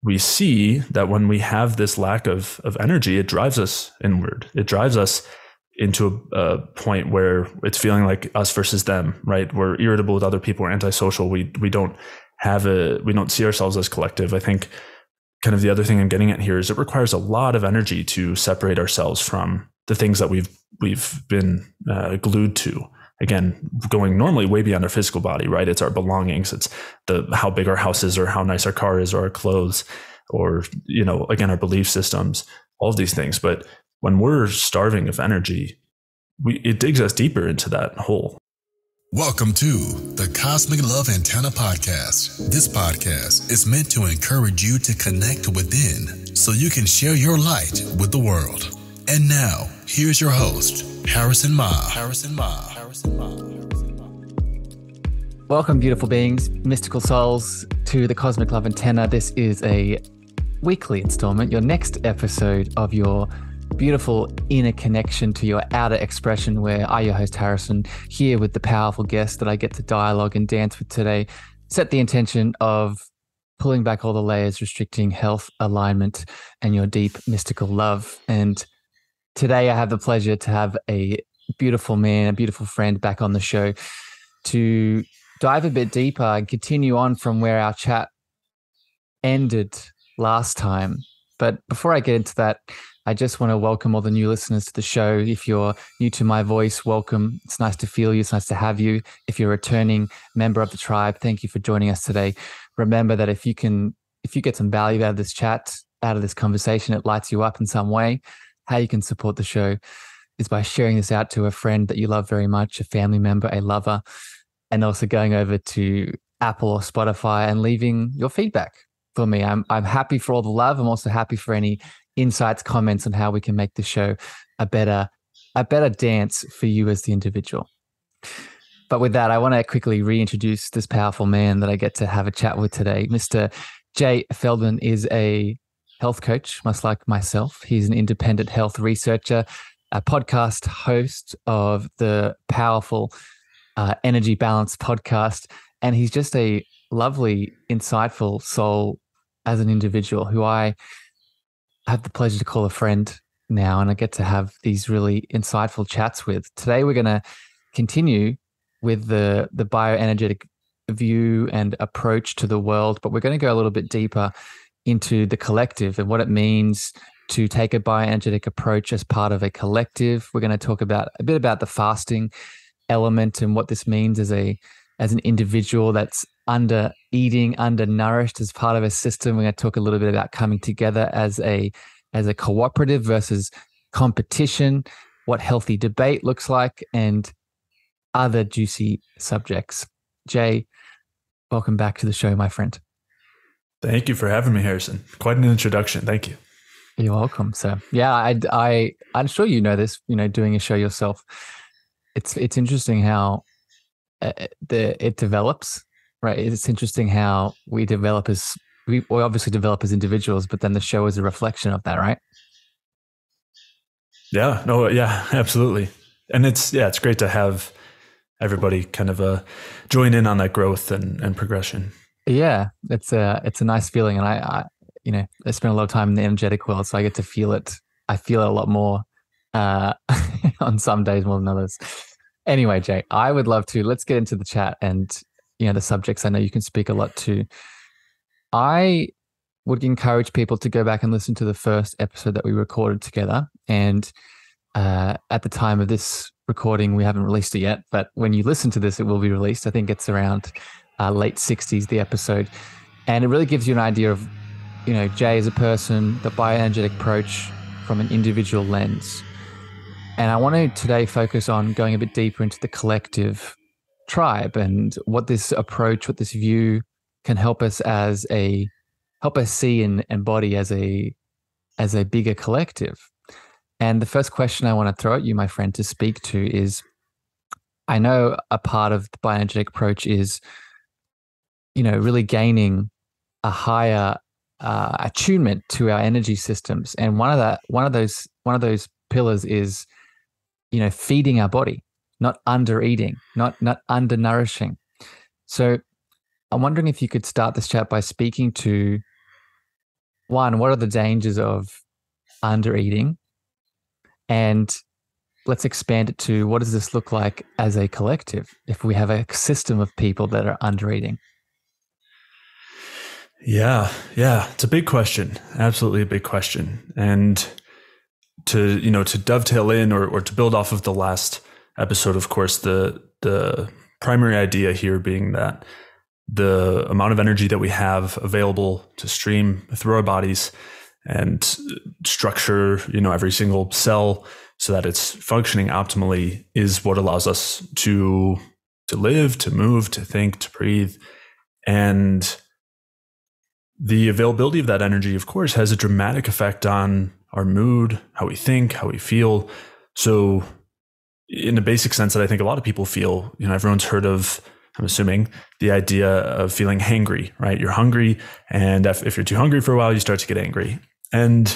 we see that when we have this lack of energy, it drives us inward. It drives us into a point where it's feeling like us versus them, right? We're irritable with other people. We're antisocial. We don't see ourselves as collective. I think kind of the other thing I'm getting at here is it requires a lot of energy to separate ourselves from the things that we've been glued to. Again, going normally way beyond our physical body, right? It's our belongings. It's how big our house is, or how nice our car is, or our clothes, or, again, our belief systems, all of these things. But when we're starving of energy, it digs us deeper into that hole. Welcome to the Cosmic Love Antenna Podcast. This podcast is meant to encourage you to connect within so you can share your light with the world. And now, here's your host, Harrison Ma. Welcome, beautiful beings, mystical souls, to the Cosmic Love Antenna. This is a weekly installment, your next episode of your beautiful inner connection to your outer expression, where I, your host Harrison, here with the powerful guest that I get to dialogue and dance with today, set the intention of pulling back all the layers, restricting health, alignment, and your deep mystical love. And today I have the pleasure to have a beautiful man, a beautiful friend back on the show to dive a bit deeper and continue on from where our chat ended last time. But before I get into that, I just want to welcome all the new listeners to the show. If you're new to my voice, welcome. It's nice to feel you. It's nice to have you. If you're a returning member of the tribe, thank you for joining us today. Remember that if you get some value out of this chat, out of this conversation, it lights you up in some way, how you can support the show is by sharing this out to a friend that you love very much, a family member, a lover, and also going over to Apple or Spotify and leaving your feedback for me. I'm happy for all the love. I'm also happy for any insights, comments on how we can make the show a better dance for you as the individual. But with that, I want to quickly reintroduce this powerful man that I get to have a chat with today. Mr. Jay Feldman is a health coach, much like myself. He's an independent health researcher, a podcast host of the powerful Energy Balance podcast, and he's just a lovely, insightful soul as an individual who I have the pleasure to call a friend now, and I get to have these really insightful chats with. Today, we're going to continue with the bioenergetic view and approach to the world, but we're going to go a little bit deeper into the collective and what it means to take a bioenergetic approach as part of a collective. We're going to talk about a bit about the fasting element and what this means as an individual that's under eating, undernourished as part of a system. We're going to talk a little bit about coming together as a cooperative versus competition, what healthy debate looks like, and other juicy subjects. Jay, welcome back to the show, my friend. Thank you for having me, Harrison. Quite an introduction. Thank you. You're welcome. So yeah, I'm sure you know this, doing a show yourself. It's interesting how it develops, right? It's interesting how we obviously develop as individuals, but then the show is a reflection of that, right? Yeah, no, yeah, absolutely. And it's great to have everybody kind of join in on that growth and progression. Yeah, it's a nice feeling. And I spend a lot of time in the energetic world, so I get to feel it. I feel it a lot more on some days more than others. Anyway, Jay, I would love to, let's get into the chat and, the subjects I know you can speak a lot to. I would encourage people to go back and listen to the first episode that we recorded together. And at the time of this recording, we haven't released it yet, but when you listen to this, it will be released. I think it's around late 60s, the episode. And it really gives you an idea of, Jay as a person, the bioenergetic approach from an individual lens. And I want to today focus on going a bit deeper into the collective tribe and what this approach, what this view can help us see and embody as a bigger collective. And the first question I want to throw at you, my friend, to speak to is, I know a part of the bioenergetic approach is, really gaining a higher attunement to our energy systems. And one of those pillars is, feeding our body, not under eating, not undernourishing. So I'm wondering if you could start this chat by speaking to one, what are the dangers of under eating? And let's expand it to, what does this look like as a collective if we have a system of people that are under eating? Yeah. It's a big question. Absolutely a big question. And to dovetail in or to build off of the last episode, of course, the primary idea here being that the amount of energy that we have available to stream through our bodies and structure, every single cell so that it's functioning optimally is what allows us to live, to move, to think, to breathe. And the availability of that energy, of course, has a dramatic effect on our mood, how we think, how we feel. So in a basic sense that I think a lot of people feel, everyone's heard of, I'm assuming, the idea of feeling hangry, right? You're hungry, and if you're too hungry for a while, you start to get angry. And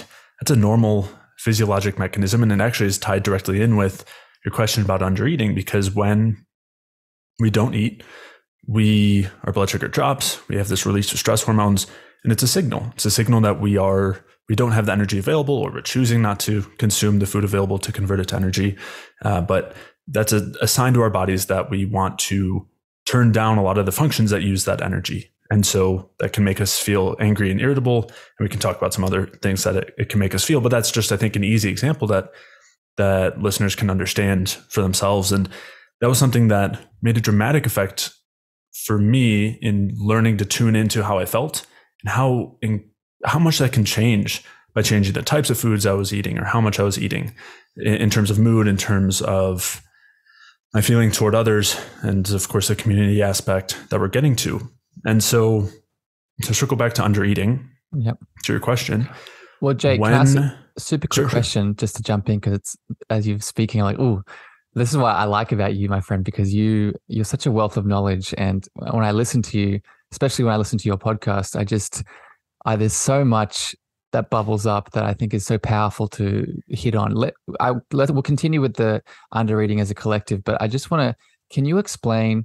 that's a normal physiologic mechanism, and it actually is tied directly in with your question about under eating, because when we don't eat, our blood sugar drops, we have this release of stress hormones, and it's a signal. It's a signal that we don't have the energy available, or we're choosing not to consume the food available to convert it to energy. But that's a sign to our bodies that we want to turn down a lot of the functions that use that energy. And so that can make us feel angry and irritable. And we can talk about some other things that it can make us feel. But that's just, I think, an easy example that listeners can understand for themselves. And that was something that made a dramatic effect for me in learning to tune into how I felt and how much that can change by changing the types of foods I was eating or how much I was eating in terms of mood, in terms of my feeling toward others, and of course the community aspect that we're getting to. And so to circle back to under eating, yep, to your question. Well, Jake, can I ask a super quick question just to jump in, because it's, as you're speaking, like, oh, this is what I like about you, my friend, because you're such a wealth of knowledge. And when I listen to you, especially when I listen to your podcast, there's so much that bubbles up that I think is so powerful to hit on. We'll continue with the under eating as a collective, but I just can you explain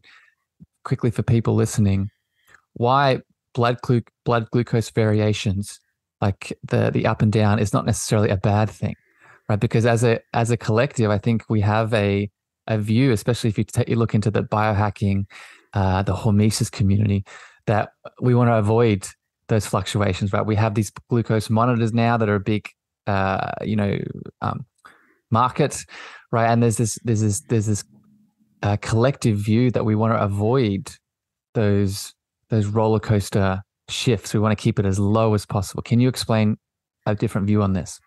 quickly for people listening why blood glucose variations, like the up and down, is not necessarily a bad thing, right? Because as a collective, I think we have a view, especially if you look into the biohacking, the hormesis community, that we want to avoid those fluctuations, right? We have these glucose monitors now that are a big, market, right? And there's this collective view that we want to avoid those roller coaster shifts. We want to keep it as low as possible. Can you explain a different view on this?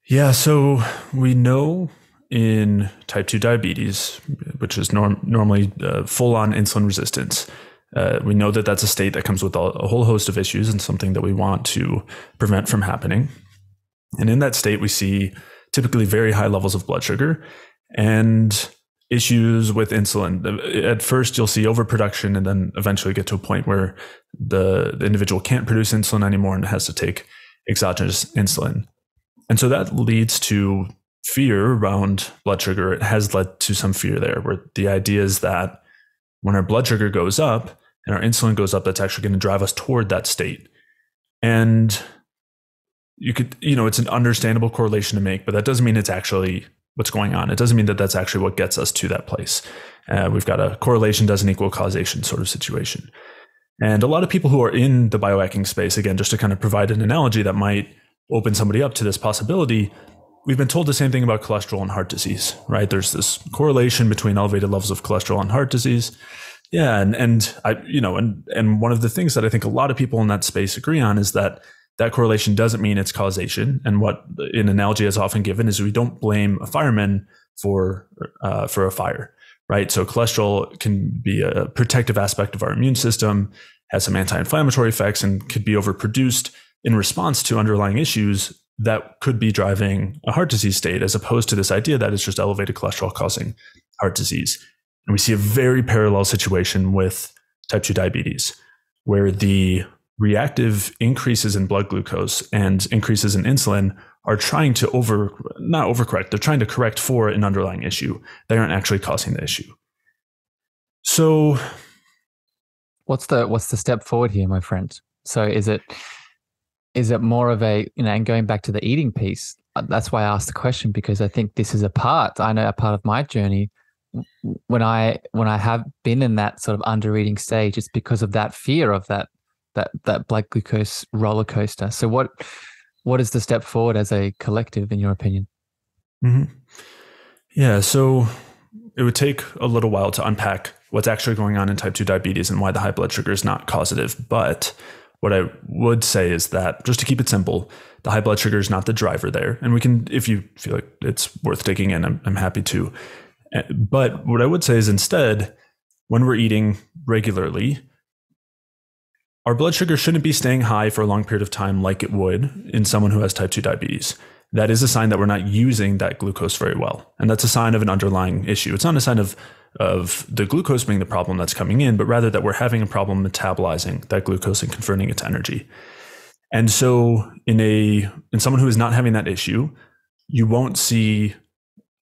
Yeah, so we know in type 2 diabetes, which is normally full-on insulin resistance, we know that that's a state that comes with a whole host of issues and something that we want to prevent from happening. And in that state, we see typically very high levels of blood sugar and issues with insulin. At first, you'll see overproduction and then eventually get to a point where the individual can't produce insulin anymore and has to take exogenous insulin. And so that leads to fear around blood sugar. It has led to some fear there, where the idea is that when our blood sugar goes up and our insulin goes up, that's actually going to drive us toward that state. And it's an understandable correlation to make, but that doesn't mean it's actually what's going on. It doesn't mean that that's actually what gets us to that place. We've got a correlation doesn't equal causation sort of situation. And a lot of people who are in the biohacking space, again, just to kind of provide an analogy that might open somebody up to this possibility, we've been told the same thing about cholesterol and heart disease, right? There's this correlation between elevated levels of cholesterol and heart disease. Yeah. And one of the things that I think a lot of people in that space agree on is that correlation doesn't mean it's causation. And what an analogy is often given is we don't blame a fireman for a fire, right? So cholesterol can be a protective aspect of our immune system, has some anti-inflammatory effects, and could be overproduced in response to underlying issues that could be driving a heart disease state, as opposed to this idea that it's just elevated cholesterol causing heart disease. And we see a very parallel situation with type 2 diabetes, where the reactive increases in blood glucose and increases in insulin are trying to not overcorrect, they're trying to correct for an underlying issue. They aren't actually causing the issue. So what's the step forward here, my friend? So is it more of a, and going back to the eating piece, that's why I asked the question, because I think this is a part of my journey. When I have been in that sort of under eating stage, it's because of that fear of that blood glucose roller coaster. So what is the step forward as a collective, in your opinion? Mm-hmm. Yeah, so it would take a little while to unpack what's actually going on in type 2 diabetes and why the high blood sugar is not causative. But what I would say is that, just to keep it simple, the high blood sugar is not the driver there. And we can, if you feel like it's worth digging in, I'm happy to. But what I would say is, instead, when we're eating regularly, our blood sugar shouldn't be staying high for a long period of time like it would in someone who has type 2 diabetes. That is a sign that we're not using that glucose very well. And that's a sign of an underlying issue. It's not a sign of the glucose being the problem that's coming in, but rather that we're having a problem metabolizing that glucose and converting it to energy. And so in someone who is not having that issue, you won't see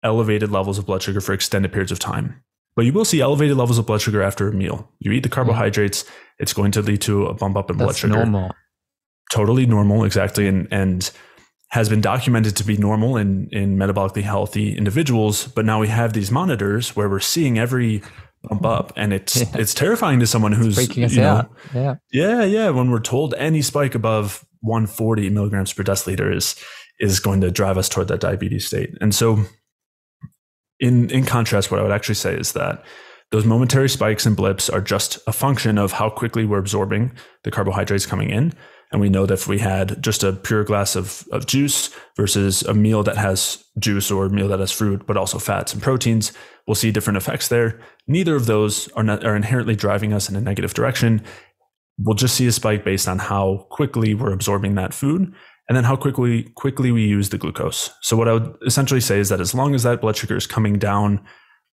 elevated levels of blood sugar for extended periods of time. But you will see elevated levels of blood sugar after a meal. You eat the carbohydrates, it's going to lead to a bump up in blood sugar. That's normal. Totally normal, exactly. And has been documented to be normal in metabolically healthy individuals. But now we have these monitors where we're seeing every bump up, and it's terrifying to someone who's freaking us out. Yeah. When we're told any spike above 140 milligrams per deciliter is going to drive us toward that diabetes state. And so in contrast, what I would actually say is that those momentary spikes and blips are just a function of how quickly we're absorbing the carbohydrates coming in. And we know that if we had just a pure glass of juice versus a meal that has juice or a meal that has fruit, but also fats and proteins, we'll see different effects there. Neither of those are inherently driving us in a negative direction. We'll just see a spike based on how quickly we're absorbing that food, and then how quickly we use the glucose. So what I would essentially say is that as long as that blood sugar is coming down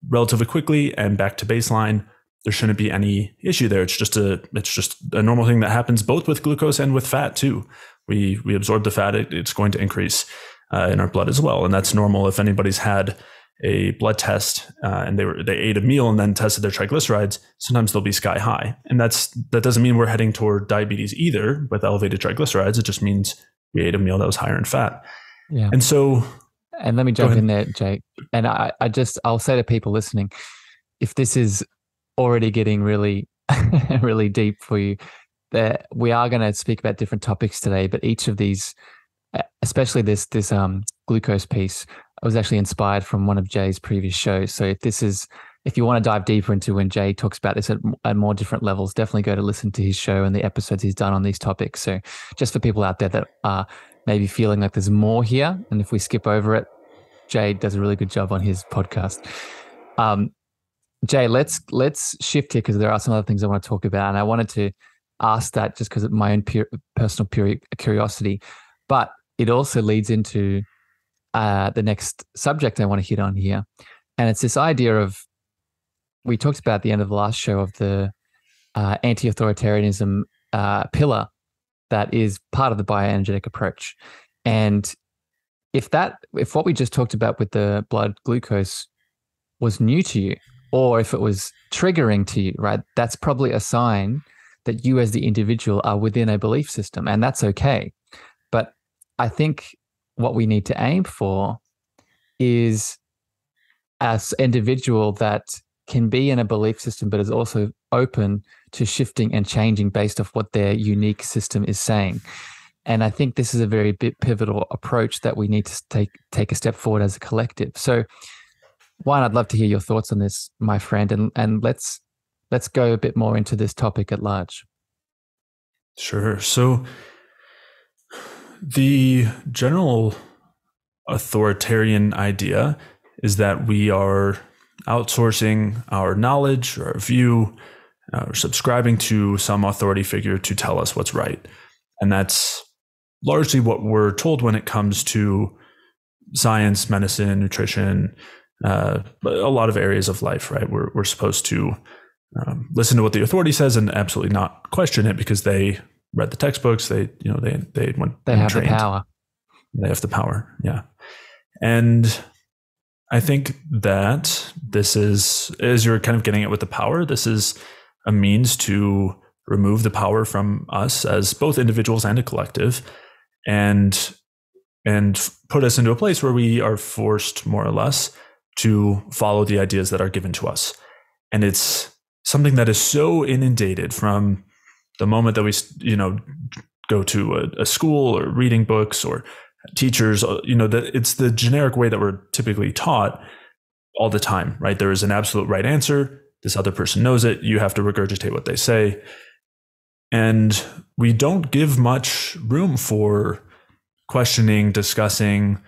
relatively quickly and back to baseline, there shouldn't be any issue there. It's just a normal thing that happens both with glucose and with fat too. We absorb the fat; it's going to increase in our blood as well, and that's normal. If anybody's had a blood test and they ate a meal and then tested their triglycerides, sometimes they'll be sky high, and that doesn't mean we're heading toward diabetes either with elevated triglycerides. It just means we ate a meal that was higher in fat. Yeah. And so, and let me jump in there, Jay. And I'll say to people listening, if this is already getting really, really deep for you, that we are going to speak about different topics today, but each of these, especially this glucose piece, I was actually inspired from one of Jay's previous shows. So if you want to dive deeper into when Jay talks about this at more different levels, definitely go to listen to his show and the episodes he's done on these topics. So just for people out there that are maybe feeling like there's more here, and if we skip over it, Jay does a really good job on his podcast. Jay, let's shift here because there are some other things I want to talk about. And I wanted to ask that just because of my own personal curiosity, but it also leads into the next subject I want to hit on here. And it's this idea of, we talked about at the end of the last show of the anti-authoritarianism pillar that is part of the bioenergetic approach. And if what we just talked about with the blood glucose was new to you, or if it was triggering to you, right, that's probably a sign that you as the individual are within a belief system, and that's okay. But I think what we need to aim for is as individual that can be in a belief system, but is also open to shifting and changing based off what their unique system is saying. And I think this is a very pivotal approach that we need to take a step forward as a collective. So one, I'd love to hear your thoughts on this, my friend, and let's go a bit more into this topic at large. Sure. So the general authoritarian idea is that we are outsourcing our knowledge or our view, or subscribing to some authority figure to tell us what's right. And that's largely what we're told when it comes to science, medicine, nutrition, a lot of areas of life, right? We're supposed to listen to what the authority says and absolutely not question it because they read the textbooks. They have the power. They have the power. Yeah. And I think that this is, as you're kind of getting at with the power, this is a means to remove the power from us as both individuals and a collective, and put us into a place where we are forced, more or less, to follow the ideas that are given to us. And it's something that is so inundated from the moment that we, go to a school or reading books or teachers, that it's the generic way that we're typically taught all the time, right? There is an absolute right answer. This other person knows it. You have to regurgitate what they say. And we don't give much room for questioning, discussing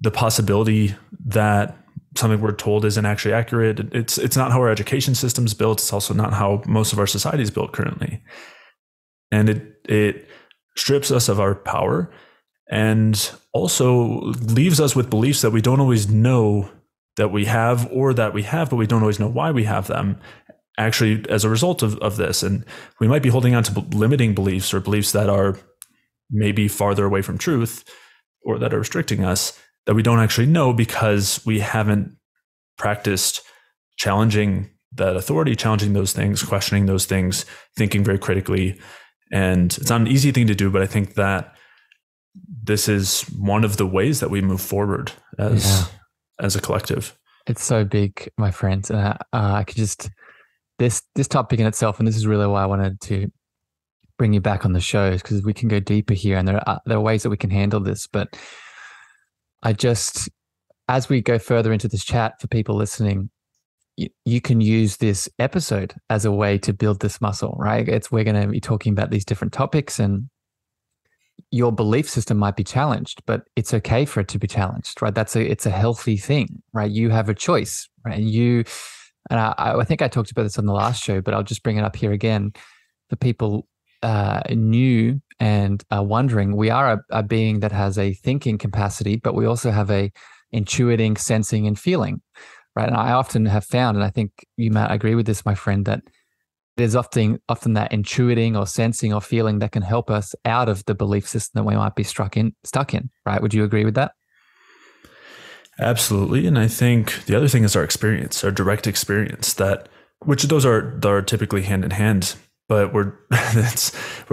the possibility that something we're told isn't actually accurate. It's not how our education system's built. It's also not how most of our society is built currently. And it strips us of our power and also leaves us with beliefs that we don't always know that we have, or that we have, but we don't always know why we have them, actually, as a result of this. And we might be holding on to limiting beliefs, or beliefs that are maybe farther away from truth, or that are restricting us, that we don't actually know because we haven't practiced challenging that authority, challenging those things, questioning those things, thinking very critically. And it's not an easy thing to do, but I think that this is one of the ways that we move forward as a collective. It's so big, my friends. And I could just, this topic in itself, and this is really why I wanted to bring you back on the show, because we can go deeper here, and there are ways that we can handle this. But as we go further into this chat, for people listening, you can use this episode as a way to build this muscle, right? We're going to be talking about these different topics, and your belief system might be challenged, but it's okay for it to be challenged, right? It's a healthy thing, right? You have a choice, right? And I think I talked about this on the last show, but I'll just bring it up here again for people new and wondering. We are a being that has a thinking capacity, but we also have a intuiting, sensing, and feeling, right? And I often have found, and I think you might agree with this, my friend, that there's often that intuiting or sensing or feeling that can help us out of the belief system that we might be stuck in, right? Would you agree with that? Absolutely. And I think the other thing is our experience, our direct experience, which those are typically hand in hand, but we're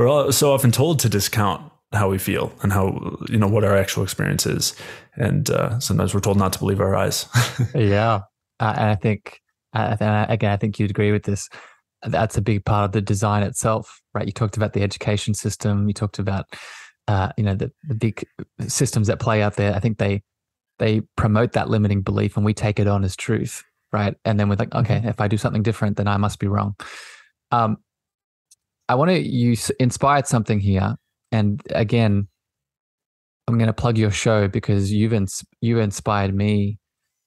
all so often told to discount how we feel and how, what our actual experience is. And sometimes we're told not to believe our eyes. Yeah. And I think, again, I think you'd agree with this. That's a big part of the design itself, right? You talked about the education system. You talked about, the big systems that play out there. I think they promote that limiting belief, and we take it on as truth, right? And then we're like, okay, if I do something different, then I must be wrong. You inspired something here, and again, I'm going to plug your show because you inspired me.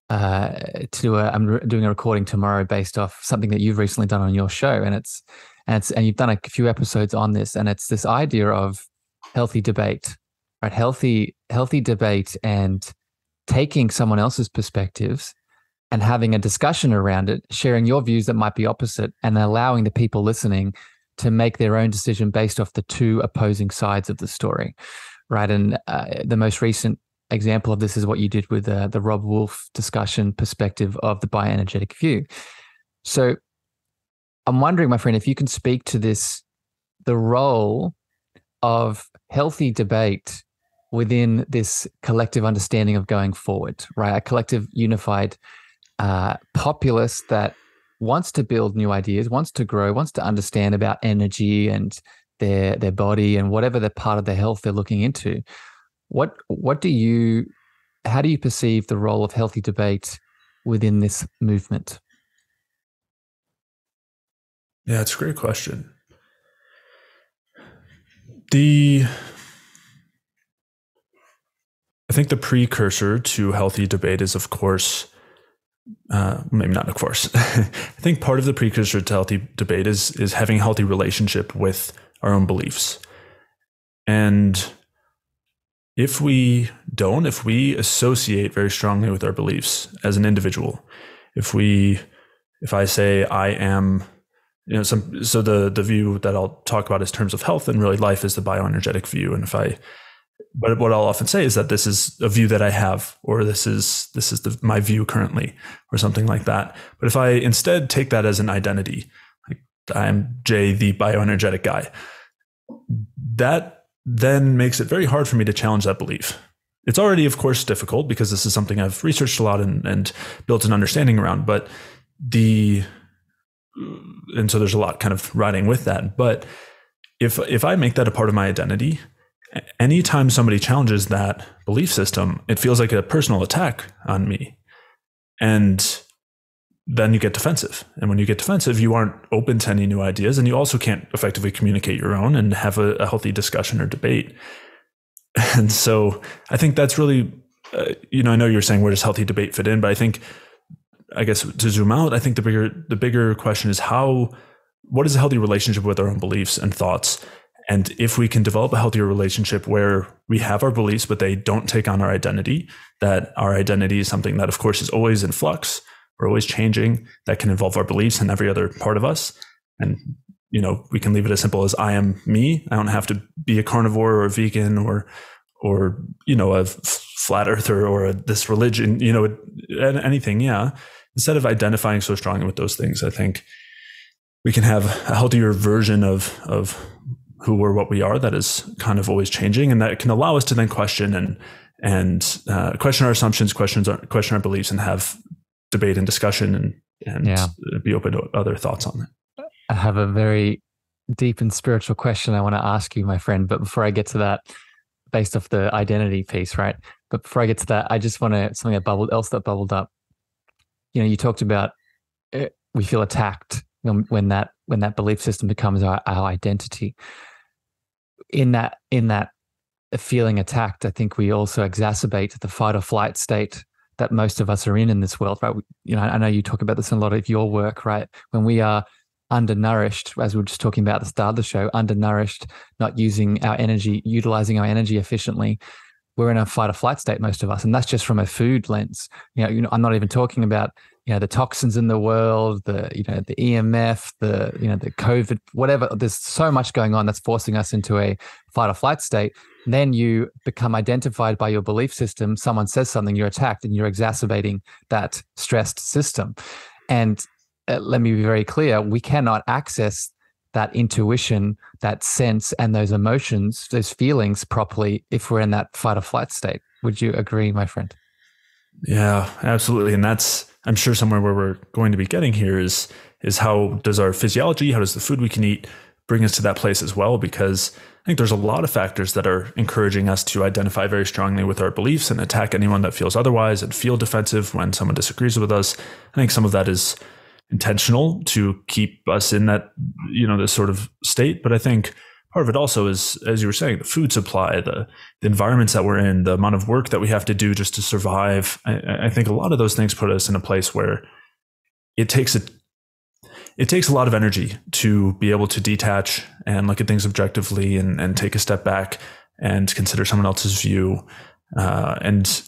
I'm doing a recording tomorrow based off something that you've recently done on your show, and you've done a few episodes on this, and it's this idea of healthy debate, right? Healthy debate, and taking someone else's perspectives and having a discussion around it, sharing your views that might be opposite, and allowing the people listening to make their own decision based off the two opposing sides of the story, right? And the most recent example of this is what you did with the Rob Wolf discussion perspective of the bioenergetic view. So I'm wondering, my friend, if you can speak to this, the role of healthy debate within this collective understanding of going forward, right? A collective unified populace that wants to build new ideas, wants to grow, wants to understand about energy and their body and whatever the part of their health they're looking into. How do you perceive the role of healthy debate within this movement? Yeah, it's a great question. I think the precursor to healthy debate is, of course, maybe not of course. I think part of the precursor to healthy debate is having a healthy relationship with our own beliefs. And if we associate very strongly with our beliefs as an individual, if I say I am, so the view that I'll talk about is terms of health, and really life is the bioenergetic view. And but what I'll often say is that this is a view that I have, or this is my view currently, or something like that. But if I instead take that as an identity, like I'm Jay, the bioenergetic guy. That then makes it very hard for me to challenge that belief. It's already, of course, difficult because this is something I've researched a lot and built an understanding around. But and so there's a lot kind of riding with that. But if I make that a part of my identity, anytime somebody challenges that belief system, it feels like a personal attack on me. And then you get defensive. And when you get defensive, you aren't open to any new ideas, and you also can't effectively communicate your own and have a healthy discussion or debate. And so I think that's really, I know you're saying where does healthy debate fit in, but I guess to zoom out, I think the bigger question is what is a healthy relationship with our own beliefs and thoughts? And if we can develop a healthier relationship where we have our beliefs, but they don't take on our identity, that our identity is something that, of course, is always in flux, we're always changing, that can involve our beliefs and every other part of us. And, we can leave it as simple as I am me. I don't have to be a carnivore or a vegan or a flat earther or this religion, anything. Yeah. Instead of identifying so strongly with those things, I think we can have a healthier version of who or what we are that is kind of always changing, and that can allow us to then question and question our assumptions, question our beliefs, and have debate and discussion and be open to other thoughts on it. I have a very deep and spiritual question I want to ask you, my friend. But before I get to that, based off the identity piece, right? But before I get to that, I just want to something that bubbled up. You talked about we feel attacked when that belief system becomes our identity. In that feeling attacked, I think we also exacerbate the fight or flight state that most of us are in this world, right? I know you talk about this in a lot of your work, right? When we are undernourished, as we were just talking about at the start of the show, undernourished, not utilizing our energy efficiently, we're in a fight or flight state, most of us. And that's just from a food lens. I'm not even talking about, the toxins in the world, the EMF, the COVID, whatever. There's so much going on that's forcing us into a fight or flight state. Then you become identified by your belief system. Someone says something, you're attacked, and you're exacerbating that stressed system. And let me be very clear, we cannot access that intuition, that sense, and those emotions, those feelings properly if we're in that fight or flight state. Would you agree, my friend? Yeah, absolutely. And that's, I'm sure, somewhere where we're going to be getting here is how does our physiology, how does the food we can eat bring us to that place as well? Because I think there's a lot of factors that are encouraging us to identify very strongly with our beliefs and attack anyone that feels otherwise and feel defensive when someone disagrees with us. I think some of that is intentional to keep us in that, this sort of state. But I think part of it also is, as you were saying, the food supply, the environments that we're in, the amount of work that we have to do just to survive. I think a lot of those things put us in a place where it takes a lot of energy to be able to detach and look at things objectively and take a step back and consider someone else's view. That's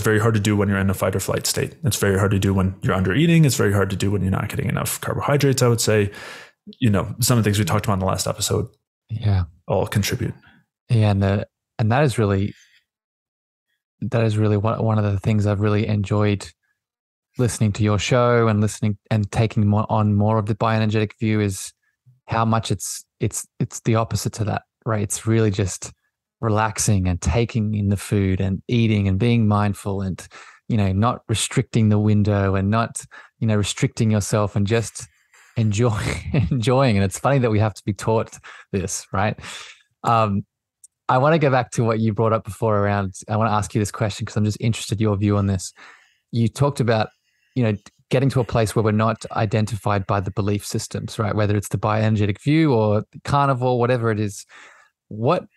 very hard to do when you're in a fight or flight state. It's very hard to do when you're under eating. It's very hard to do when you're not getting enough carbohydrates, I would say. Some of the things we talked about in the last episode all contribute. Yeah. And that is really one of the things I've really enjoyed listening to your show and listening and taking on more of the bioenergetic view is how much it's the opposite to that, right? It's really just relaxing and taking in the food and eating and being mindful and, not restricting the window and not, restricting yourself and just enjoying. And it's funny that we have to be taught this, right? I want to go back to what you brought up before around, I want to ask you this question because I'm just interested in your view on this. You talked about, getting to a place where we're not identified by the belief systems, right? Whether it's the bioenergetic view or carnivore, whatever it is. What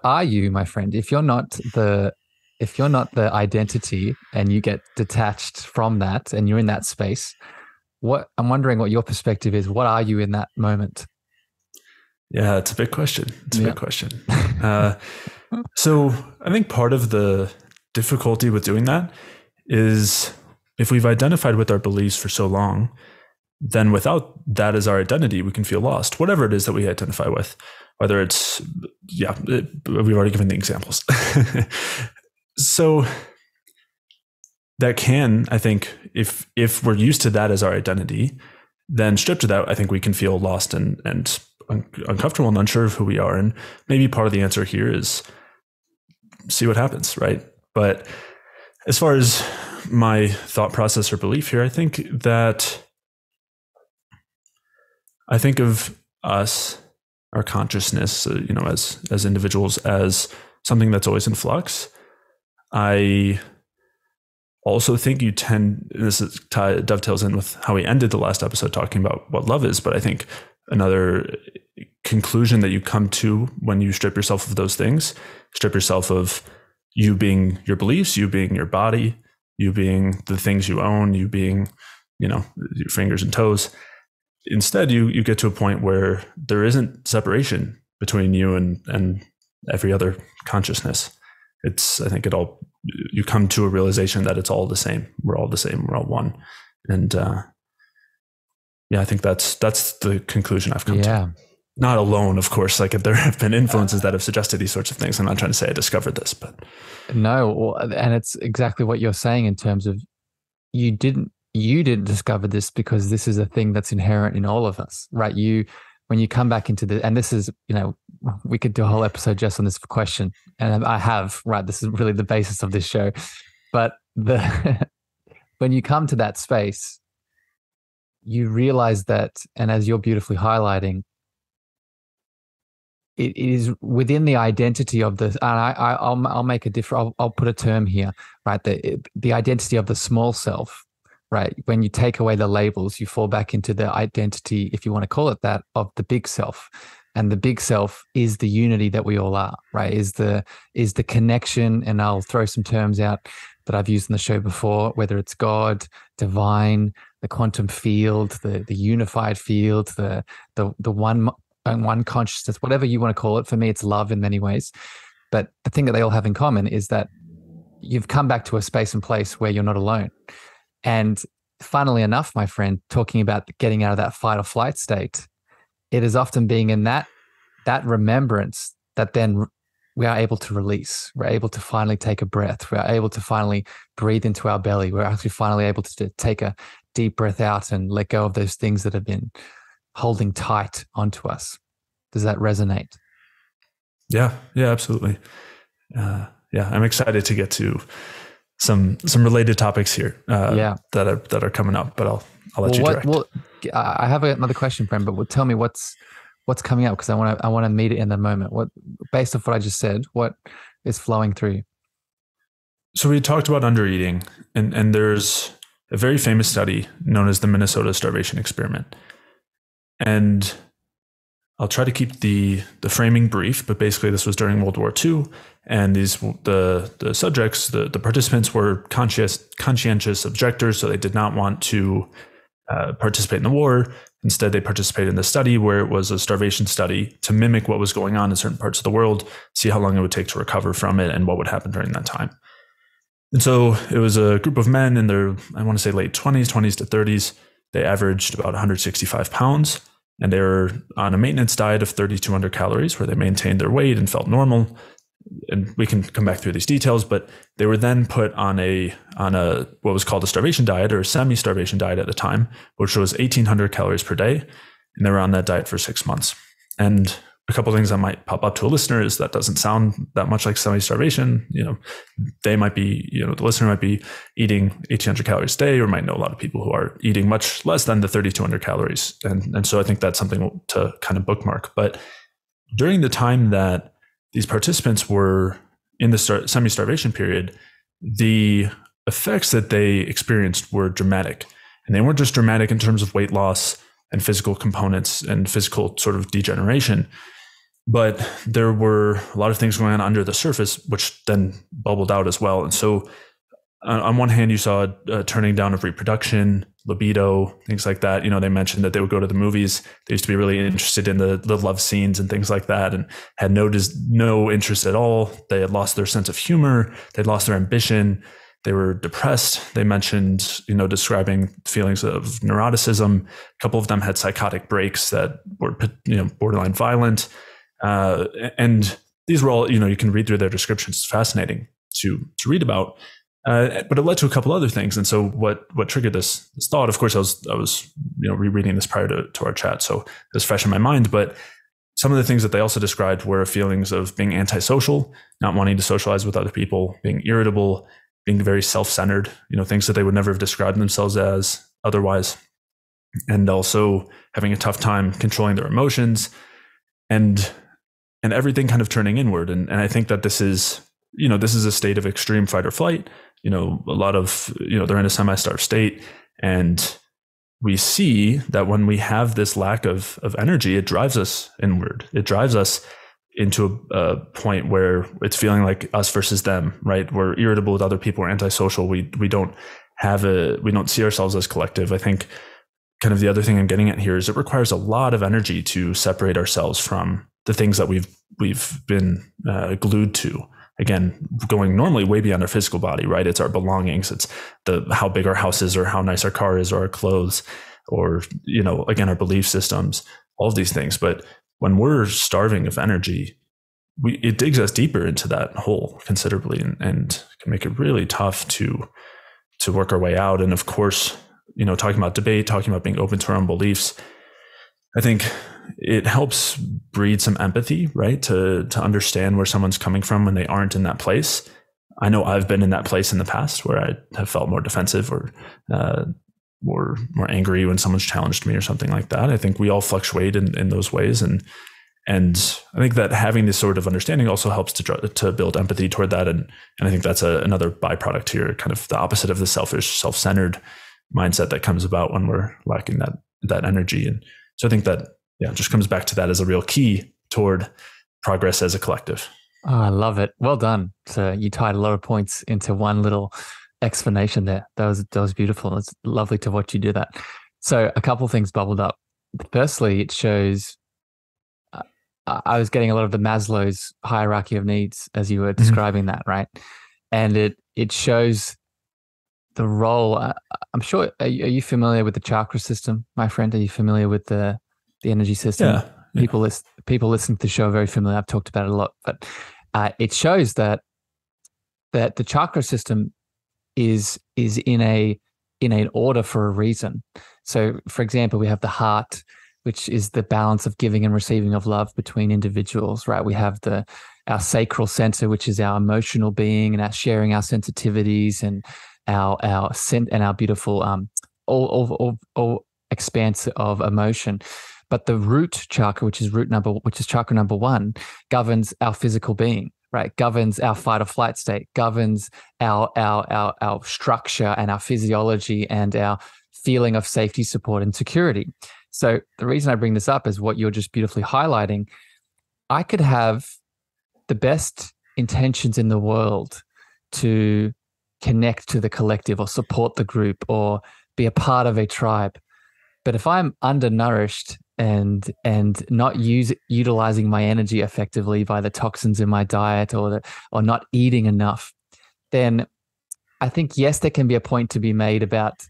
are you, my friend? If you're not the identity and you get detached from that and you're in that space, I'm wondering what your perspective is. What are you in that moment? Yeah, it's a big question. So I think part of the difficulty with doing that is if we've identified with our beliefs for so long, then without that as our identity, we can feel lost, whatever it is that we identify with, whether it's, we've already given the examples. So that can, I think, if we're used to that as our identity, then stripped of that, I think we can feel lost and uncomfortable and unsure of who we are. And maybe part of the answer here is see what happens, right? But as far as my thought process or belief here, I think of us, our consciousness, as individuals, as something that's always in flux. I also think dovetails in with how we ended the last episode talking about what love is. But I think another conclusion that you come to when you strip yourself of those things, strip yourself of you being your beliefs, you being your body, you being the things you own, you being, your fingers and toes. Instead, you get to a point where there isn't separation between you and every other consciousness. I think you come to a realization that it's all the same. We're all the same. We're all one. And I think that's the conclusion I've come to. Not alone, of course. Like, if there have been influences that have suggested these sorts of things, I'm not trying to say I discovered this, but no. And it's exactly what you're saying in terms of you didn't discover this because this is a thing that's inherent in all of us, right? When you come back into and this is, we could do a whole episode just on this question, and I have, right? This is really the basis of this show. But when you come to that space, you realize that, and as you're beautifully highlighting, it is within the identity of the, and I'll make a different, I'll put a term here, right? The identity of the small self, right? When you take away the labels, you fall back into the identity, if you want to call it that, of the big self. And the big self is the unity that we all are, right? Is the connection, and I'll throw some terms out that I've used in the show before, whether it's God, divine, the quantum field, the unified field, the one consciousness, whatever you want to call it. For me, it's love in many ways. But the thing that they all have in common is that you've come back to a space and place where you're not alone. And funnily enough, my friend, talking about getting out of that fight or flight state, it is often being in that remembrance that then we are able to release. We're able to finally take a breath. We're able to finally breathe into our belly. We're actually finally able to take a deep breath out and let go of those things that have been holding tight onto us. Does that resonate? Yeah, absolutely. I'm excited to get to some related topics here that are coming up, but I'll let you direct. Well, I have another question, friend, but tell me what's coming up, because I want to meet it in the moment. What, based off what I just said, what is flowing through you? So we talked about undereating, and there's a very famous study known as the Minnesota starvation experiment. And I'll try to keep the framing brief, but basically this was during World War II, and the subjects, the participants were conscientious objectors, so they did not want to participate in the war. Instead, they participated in the study, where it was a starvation study to mimic what was going on in certain parts of the world, see how long it would take to recover from it, and what would happen during that time. And so it was a group of men in their, I want to say, late 20s to 30s. They averaged about 165 pounds. And they were on a maintenance diet of 3,200 calories, where they maintained their weight and felt normal. And we can come back through these details, but they were then put on a what was called a starvation diet, or a semi-starvation diet at the time, which was 1,800 calories per day. And they were on that diet for 6 months. And a couple of things that might pop up to a listener is that doesn't sound that much like semi-starvation. They might be, the listener might be eating 1,800 calories a day, or might know a lot of people who are eating much less than the 3,200 calories. And so I think that's something to kind of bookmark. But during the time that these participants were in the semi-starvation period, the effects that they experienced were dramatic. And they weren't just dramatic in terms of weight loss and physical components and physical sort of degeneration, but there were a lot of things going on under the surface, which then bubbled out as well. And so on one hand, you saw a turning down of reproduction, libido, things like that. They mentioned that they would go to the movies. They used to be really interested in the love scenes and things like that, and had no interest at all. They had lost their sense of humor. They'd lost their ambition. They were depressed. They mentioned, describing feelings of neuroticism. A couple of them had psychotic breaks that were, borderline violent. And these were all, you can read through their descriptions. It's fascinating to read about. But it led to a couple other things. And so what triggered this thought, of course, I was rereading this prior to our chat, so it was fresh in my mind. But some of the things that they also described were feelings of being antisocial, not wanting to socialize with other people, being irritable, being very self-centered, things that they would never have described themselves as otherwise, and also having a tough time controlling their emotions and everything kind of turning inward. And I think that this is a state of extreme fight or flight. A lot of, they're in a semi-starved state. And we see that when we have this lack of energy, it drives us inward. It drives us into a point where it's feeling like us versus them, right? We're irritable with other people. We're antisocial. We don't see ourselves as collective. I think kind of the other thing I'm getting at here is it requires a lot of energy to separate ourselves from the things that we've been glued to. Again, going normally way beyond our physical body, right? It's our belongings. It's how big our house is, or how nice our car is, or our clothes, or, again, our belief systems, all of these things. But when we're starving of energy, it digs us deeper into that hole considerably, and can make it really tough to work our way out. And of course, talking about debate, talking about being open to our own beliefs, I think it helps breed some empathy, right? To understand where someone's coming from when they aren't in that place. I know I've been in that place in the past where I have felt more defensive or more angry when someone's challenged me or something like that. I think we all fluctuate in those ways. And I think that having this sort of understanding also helps to build empathy toward that. And I think that's another byproduct here, kind of the opposite of the selfish, self-centered mindset that comes about when we're lacking that energy. And so I think that, it just comes back to that as a real key toward progress as a collective. Oh, I love it. Well done. So you tied a lot of points into one little explanation there. That was beautiful. It's lovely to watch you do that. So a couple of things bubbled up. Firstly, it shows, I was getting a lot of the Maslow's hierarchy of needs as you were describing that, right? And it shows the role. I'm sure, are you familiar with the chakra system, my friend? Are you familiar with the energy system? Yeah. People listening to the show are very familiar. I've talked about it a lot, but it shows that the chakra system is in an order for a reason. So, for example, we have the heart, which is the balance of giving and receiving of love between individuals, right? We have our sacral center, which is our emotional being and our sharing our sensitivities and our beautiful all expanse of emotion. But the root chakra, which is chakra number 1, governs our physical being, right? Governs our fight or flight state, governs our structure and our physiology and our feeling of safety, support, and security. So the reason I bring this up is what you're just beautifully highlighting. I could have the best intentions in the world to connect to the collective or support the group or be a part of a tribe. But if I'm undernourished and not utilizing my energy effectively by the toxins in my diet or not eating enough, then I think, yes, there can be a point to be made about,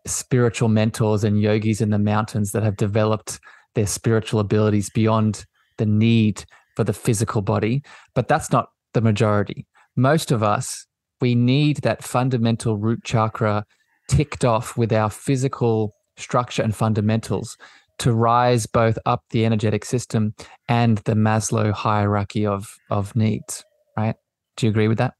spiritual mentors and yogis in the mountains that have developed their spiritual abilities beyond the need for the physical body. But that's not the majority. Most of us, we need that fundamental root chakra ticked off with our physical structure and fundamentals to rise both up the energetic system and the Maslow hierarchy of needs, right? Do you agree with that?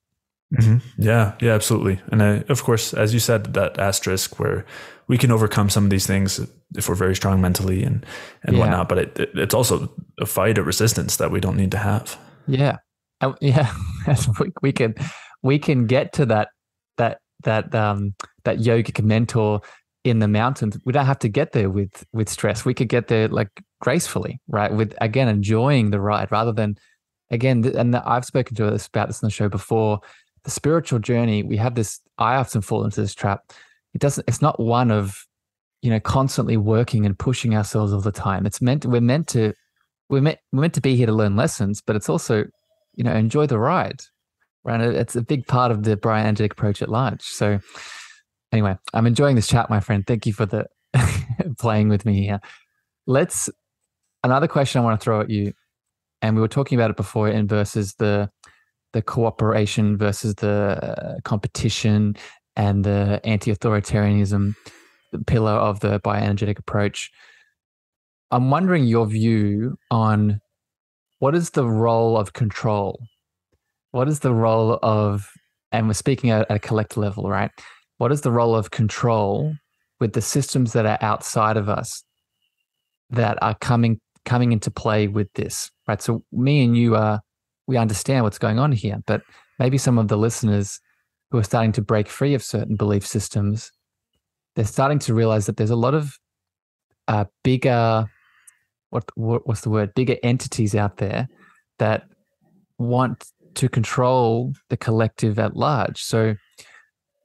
Mm-hmm. Yeah, absolutely. And of course, as you said, that asterisk where we can overcome some of these things if we're very strong mentally and whatnot, but it's also a fight, a resistance that we don't need to have. Yeah. we can get to that yogic mentor in the mountains. We don't have to get there with stress. We could get there like gracefully, right? With, again, enjoying the ride rather than, again, I've spoken to us about this on the show before, the spiritual journey. We have this, I often fall into this trap. It's not one of, constantly working and pushing ourselves all the time. We're meant to be here to learn lessons, but it's also, enjoy the ride, right? It's a big part of the bioenergetic approach at large. So anyway, I'm enjoying this chat, my friend. Thank you for the playing with me here. Another question I want to throw at you, and we were talking about it before, in versus the the cooperation versus the competition and the anti-authoritarianism pillar of the bioenergetic approach. I'm wondering your view on what is the role of control? What is the role of, and we're speaking at a collective level, right? What is the role of control with the systems that are outside of us that are coming into play with this, right? So me and you we understand what's going on here, but maybe some of the listeners who are starting to break free of certain belief systems, they're starting to realize that there's a lot of bigger, what's the word? Bigger entities out there that want to control the collective at large. So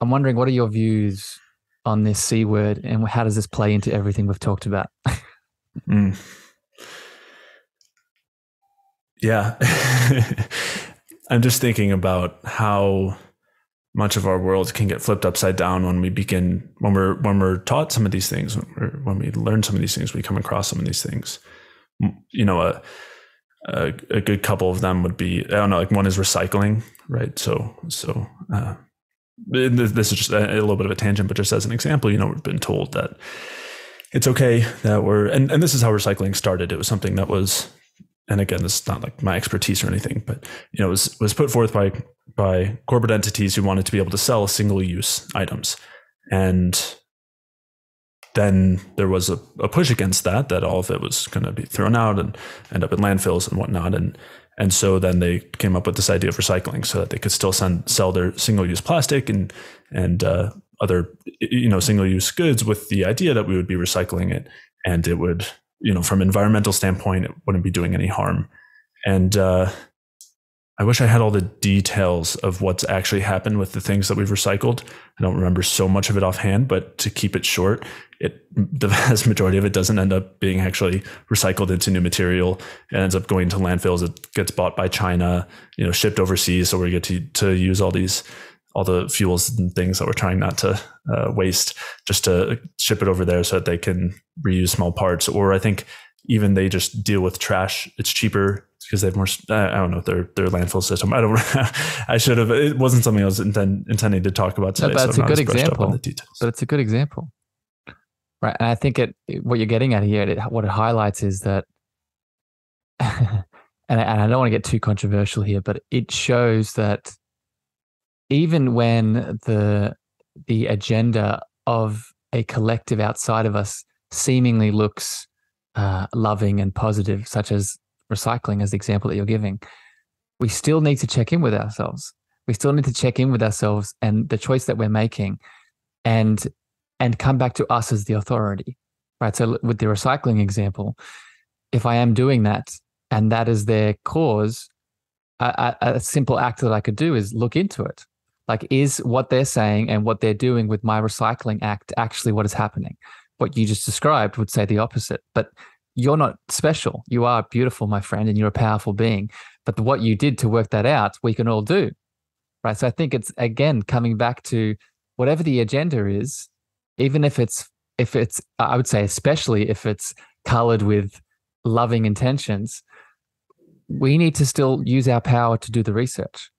I'm wondering, what are your views on this C word, and how does this play into everything we've talked about? Yeah. I'm just thinking about how much of our world can get flipped upside down when we're taught some of these things, when we learn some of these things, we come across some of these things. You know, a good couple of them would be, I don't know, like one is recycling, right? So this is just a little bit of a tangent, but just as an example, you know, we've been told that it's okay that and this is how recycling started. It was something that was, and again, this is not like my expertise or anything, but you know, it was put forth by corporate entities who wanted to be able to sell single-use items. And then there was a push against that all of it was going to be thrown out and end up in landfills and whatnot. And so then they came up with this idea of recycling so that they could still sell their single-use plastic and other, you know, single-use goods, with the idea that we would be recycling it, and it would, you know, from an environmental standpoint, it wouldn't be doing any harm. And I wish I had all the details of what's actually happened with the things that we've recycled. I don't remember so much of it offhand, but to keep it short, the vast majority of it doesn't end up being actually recycled into new material. It ends up going to landfills. It gets bought by China, you know, shipped overseas. So we get to use all the fuels and things that we're trying not to waste, just to ship it over there so that they can reuse small parts. Or I think even they just deal with trash. It's cheaper because they have more, I don't know, their landfill system. I should have, it wasn't something I was intending to talk about today. No, but it's so a good example. But it's a good example. Right. And I think what you're getting at here, what it highlights is that, and I don't want to get too controversial here, but it shows that even when the agenda of a collective outside of us seemingly looks loving and positive, such as recycling as the example that you're giving, we still need to check in with ourselves. We still need to check in with ourselves and the choice that we're making, and come back to us as the authority, right? So with the recycling example, if I am doing that and that is their cause, a simple act that I could do is look into it. Like, is what they're saying and what they're doing with my recycling act actually what is happening? What you just described would say the opposite. But you're not special. You are beautiful, my friend, and you're a powerful being. But what you did to work that out, we can all do, right? So I think it's, again, coming back to whatever the agenda is, even if it's, I would say, especially if it's colored with loving intentions, we need to still use our power to do the research.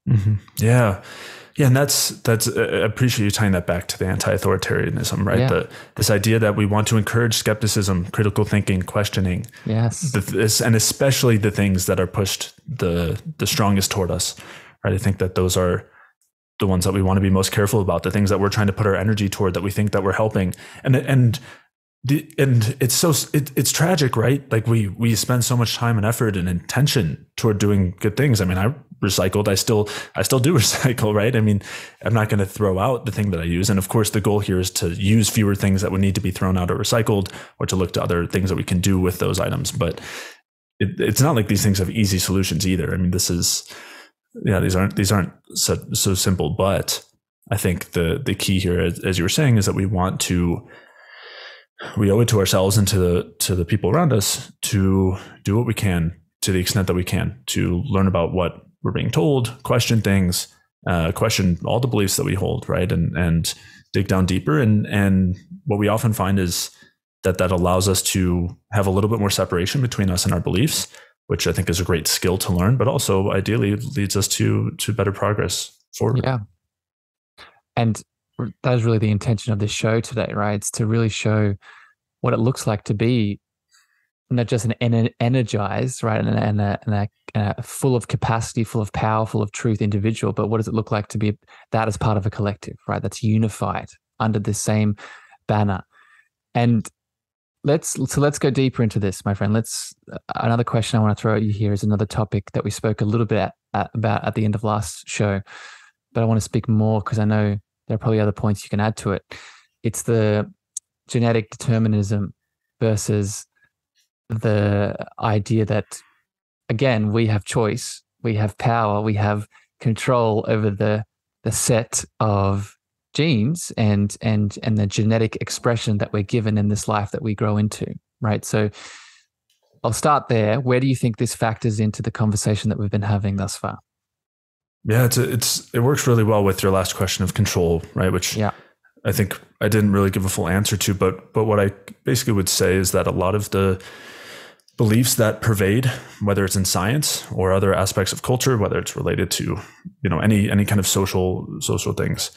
Mm-hmm. Yeah. Yeah. And that's, I appreciate you tying that back to the anti-authoritarianism, right? Yeah. This idea that we want to encourage skepticism, critical thinking, questioning. Yes. And especially the things that are pushed the strongest toward us, right? I think that those are the ones that we want to be most careful about, the things that we're trying to put our energy toward, that we think that we're helping. And it's tragic, right? Like we spend so much time and effort and intention toward doing good things. I mean, I recycled, I still do recycle, right? I mean, I'm not going to throw out the thing that I use. And of course, the goal here is to use fewer things that would need to be thrown out or recycled, or to look to other things that we can do with those items. But it's not like these things have easy solutions either. I mean, these aren't so simple, but I think the key here, as you were saying, is that we owe it to ourselves and to the people around us to do what we can, to the extent that we can, to learn about what we're being told, question things, question all the beliefs that we hold, right? And dig down deeper. And what we often find is that allows us to have a little bit more separation between us and our beliefs, which I think is a great skill to learn, but also ideally leads us to better progress forward. Yeah. And that is really the intention of this show today, right? It's to really show what it looks like to be not just an energized, right, and a full of capacity, full of power, full of truth individual, but what does it look like to be that as part of a collective, right? That's unified under the same banner. And let's go deeper into this, my friend. Another question I want to throw at you here is another topic that we spoke a little bit about at the end of last show, but I want to speak more because I know there are probably other points you can add to it. It's the genetic determinism versus the idea that, again, we have choice, we have power, we have control over the set of genes and the genetic expression that we're given in this life that we grow into, right? So I'll start there. Where do you think this factors into the conversation that we've been having thus far? Yeah, it works really well with your last question of control, right? Which I think I didn't really give a full answer to, but what I basically would say is that a lot of the beliefs that pervade, whether it's in science or other aspects of culture, whether it's related to, any kind of social things,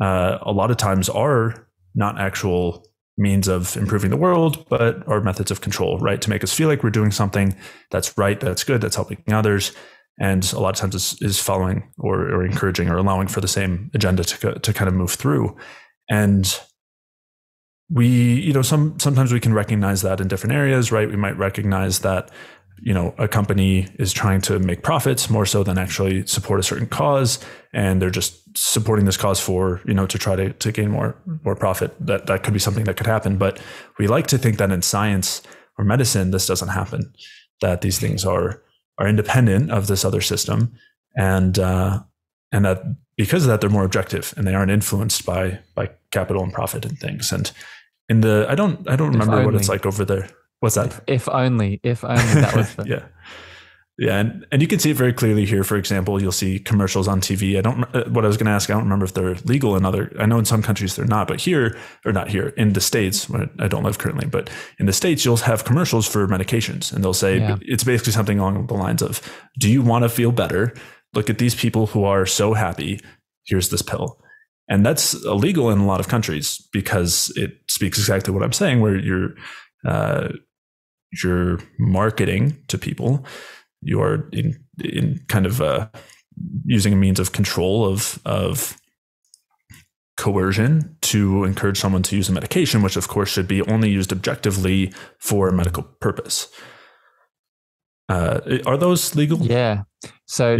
a lot of times are not actual means of improving the world, but are methods of control, right? To make us feel like we're doing something that's right, that's good, that's helping others. And a lot of times is following or encouraging or allowing for the same agenda to kind of move through. And we, sometimes we can recognize that in different areas, right? We might recognize that, a company is trying to make profits more so than actually support a certain cause. And they're just supporting this cause for, to try to gain more profit. That could be something that could happen. But we like to think that in science or medicine, this doesn't happen, that these things are independent of this other system. And that because of that, they're more objective and they aren't influenced by capital and profit and things. And I don't remember what it's like over there. What's that? If only that was the... Yeah. And you can see it very clearly here. For example, you'll see commercials on TV. What I was going to ask, I don't remember if they're legal I know in some countries they're not, but not here in the States, where I don't live currently, but in the States, you'll have commercials for medications and they'll say, it's basically something along the lines of, do you want to feel better? Look at these people who are so happy. Here's this pill. And that's illegal in a lot of countries because it speaks exactly what I'm saying, where you're marketing to people. You are in kind of using a means of control of coercion to encourage someone to use a medication, which of course should be only used objectively for a medical purpose. Are those legal? Yeah. So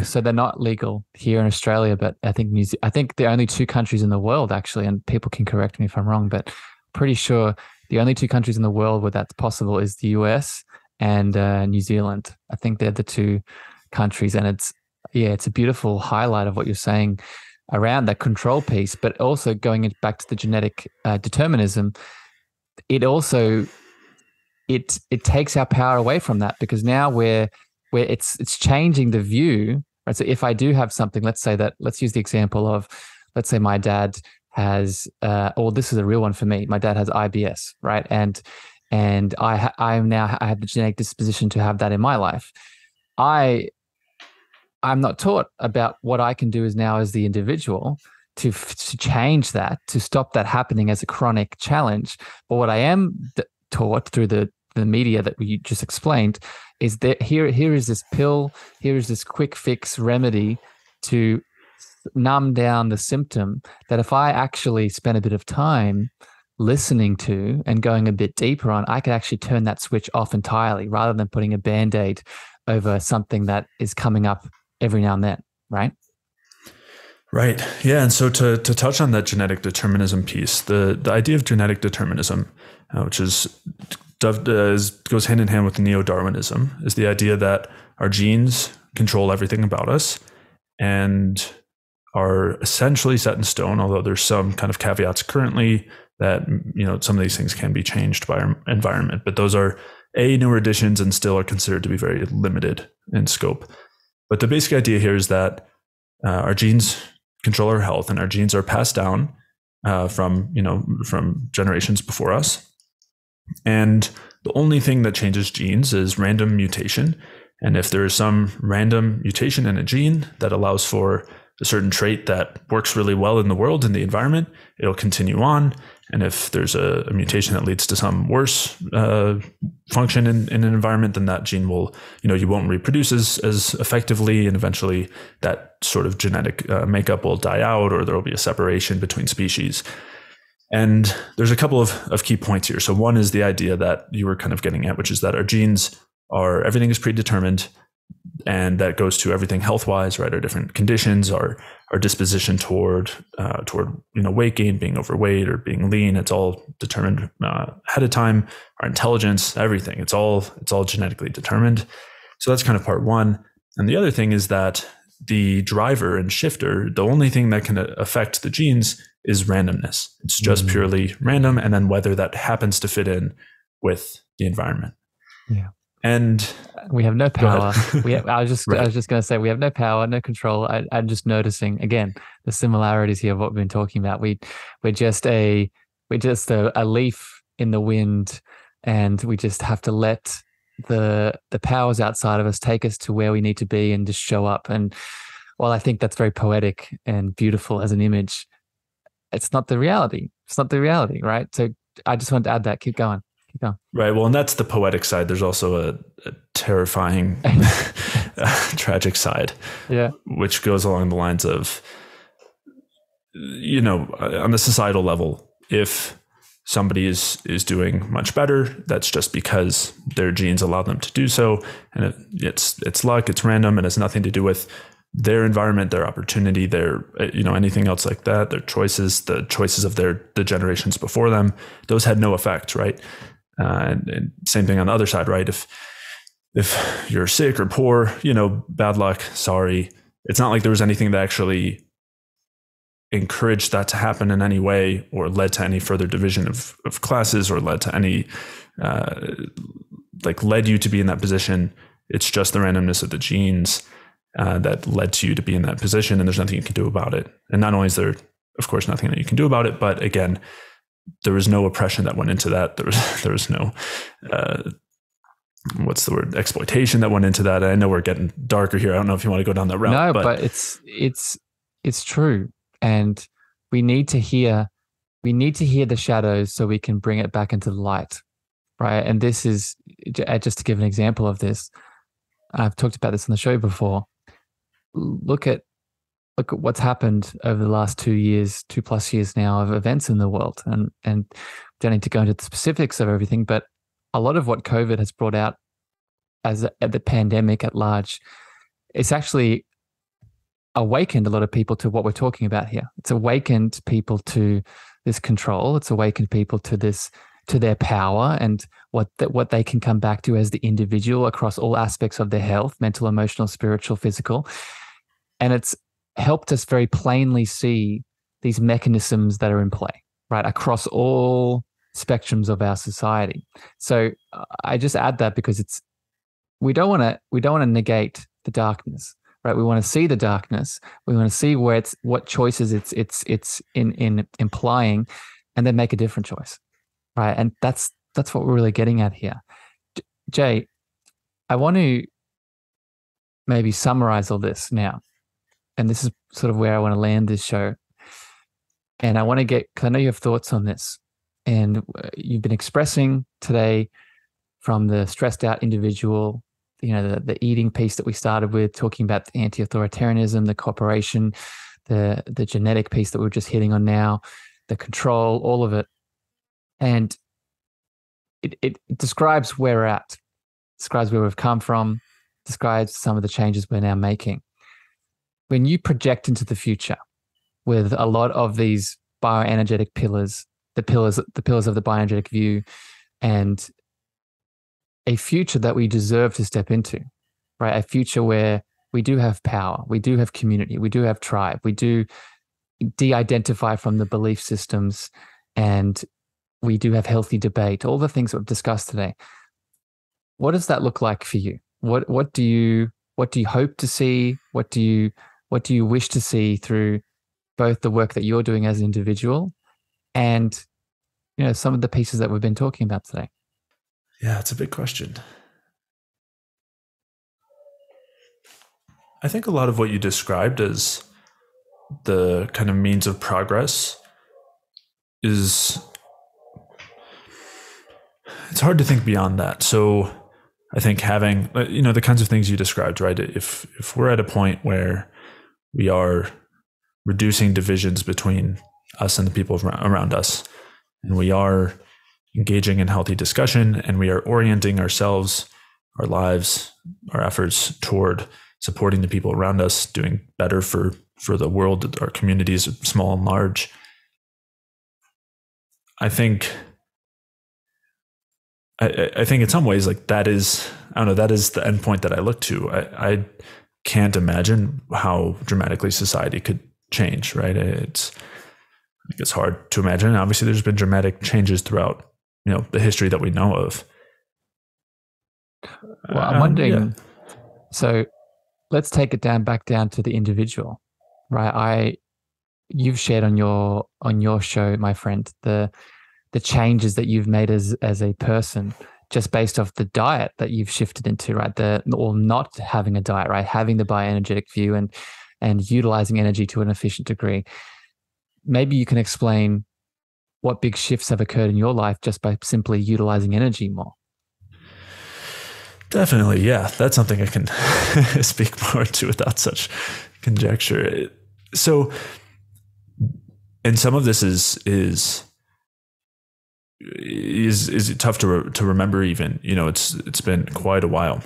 so they're not legal here in Australia, but I think the only two countries in the world actually, and people can correct me if I'm wrong, but pretty sure the only two countries in the world where that's possible is the US and New Zealand. I think they're the two countries, and it's a beautiful highlight of what you're saying around that control piece, but also going back to the genetic determinism. It also it takes our power away from that, because now where it's changing the view, right? So if I do have something, let's use the example of, let's say my dad has, this is a real one for me. My dad has IBS, right? And I have the genetic disposition to have that in my life. I'm not taught about what I can do as the individual to change that, to stop that happening as a chronic challenge. But what I am taught through the media that we just explained is that here is this pill, here is this quick fix remedy to numb down the symptom, that if I actually spend a bit of time listening to and going a bit deeper on, I could actually turn that switch off entirely, rather than putting a Band-Aid over something that is coming up every now and then, right? Right. Yeah. And so to touch on that genetic determinism piece, the idea of genetic determinism, which goes hand in hand with neo-Darwinism, is the idea that our genes control everything about us and are essentially set in stone, although there's some kind of caveats currently that, some of these things can be changed by our environment, but those are newer additions and still are considered to be very limited in scope. But the basic idea here is that our genes control our health, and our genes are passed down from generations before us. And The only thing that changes genes is random mutation. And if there is some random mutation in a gene that allows for a certain trait that works really well in the world, in the environment, it'll continue on. And if there's a mutation that leads to some worse function in an environment, then that gene will, you won't reproduce as effectively. And eventually that sort of genetic makeup will die out, or there will be a separation between species. And there's a couple of key points here. So one is the idea that you were kind of getting at, which is that our genes everything is predetermined, and that goes to everything health-wise, right? Our different conditions, our disposition toward weight gain, being overweight or being lean. It's all determined ahead of time. Our intelligence, everything. It's all genetically determined. So that's kind of part one. And the other thing is that the driver and shifter, the only thing that can affect the genes is randomness. It's just purely random, and then whether that happens to fit in with the environment. Yeah. And we have no power. I was just going to say, we have no power, no control. I'm just noticing again the similarities here of what we've been talking about. We're just a leaf in the wind, and we just have to let the powers outside of us take us to where we need to be and just show up. And while I think that's very poetic and beautiful as an image, it's not the reality. It's not the reality, right? So I just wanted to add that. Keep going. Right. Well, and that's the poetic side. There's also a terrifying, tragic side, which goes along the lines of, on the societal level, if somebody is doing much better, that's just because their genes allow them to do so. And it's luck, it's random, and it's nothing to do with their environment, their opportunity, their, anything else like that, their choices, the choices of the generations before them. Those had no effect, right? And same thing on the other side, right? If you're sick or poor, bad luck, sorry. It's not like there was anything that actually encouraged that to happen in any way, or led to any further division of classes, or led to any, led you to be in that position. It's just the randomness of the genes that led to you to be in that position, and there's nothing you can do about it. And not only is there, of course, nothing that you can do about it, but again, there was no oppression that went into that. There was no, what's the word? Exploitation that went into that. I know we're getting darker here. I don't know if you want to go down that route. No, but it's true. And we need to hear the shadows so we can bring it back into the light. Right. And this is just to give an example of this. I've talked about this on the show before. Look at what's happened over the last 2+ years now of events in the world. And don't need to go into the specifics of everything, but a lot of what COVID has brought out as the pandemic at large, it's actually awakened a lot of people to what we're talking about here. It's awakened people to this control. It's awakened people to their power and what they can come back to as the individual across all aspects of their health, mental, emotional, spiritual, physical. And it's helped us very plainly see these mechanisms that are in play, right, across all spectrums of our society. So I just add that because we don't want to negate the darkness, right? We want to see the darkness. We want to see what choices it's in implying, and then make a different choice, right? And that's what we're really getting at here. Jay, I want to maybe summarize all this now. And this is sort of where I want to land this show. And I want to because I know you have thoughts on this. And you've been expressing today from the stressed out individual, the eating piece that we started with, talking about the anti-authoritarianism, the cooperation, the genetic piece that we're just hitting on now, the control, all of it. And it describes where we're at, describes where we've come from, describes some of the changes we're now making. When you project into the future with a lot of these bioenergetic pillars, the pillars of the bioenergetic view, and a future that we deserve to step into, right? A future where we do have power, we do have community, we do have tribe, we do de-identify from the belief systems, and we do have healthy debate, all the things that we've discussed today. What does that look like for you? What do you hope to see? What do you wish to see through both the work that you're doing as an individual and some of the pieces that we've been talking about today? Yeah, it's a big question. I think a lot of what you described as the kind of means of progress is, it's hard to think beyond that. So I think having, the kinds of things you described, right? If we're at a point where we are reducing divisions between us and the people around us, and we are engaging in healthy discussion, and we are orienting ourselves, our lives, our efforts toward supporting the people around us, doing better for the world, our communities, small and large. I think in some ways, like that is, I don't know, that is the endpoint that I look to. I can't imagine how dramatically society could change, right? I think it's hard to imagine. Obviously, there's been dramatic changes throughout, the history that we know of. Well, I'm wondering, so let's take it back down to the individual, right? You've shared on your show, my friend, the changes that you've made as a person just based off the diet that you've shifted into, right? Or not having a diet, right? Having the bioenergetic view and utilizing energy to an efficient degree. Maybe you can explain what big shifts have occurred in your life just by simply utilizing energy more. Definitely, yeah. That's something I can speak more to without such conjecture. So, and some of this is tough to remember. Even it's been quite a while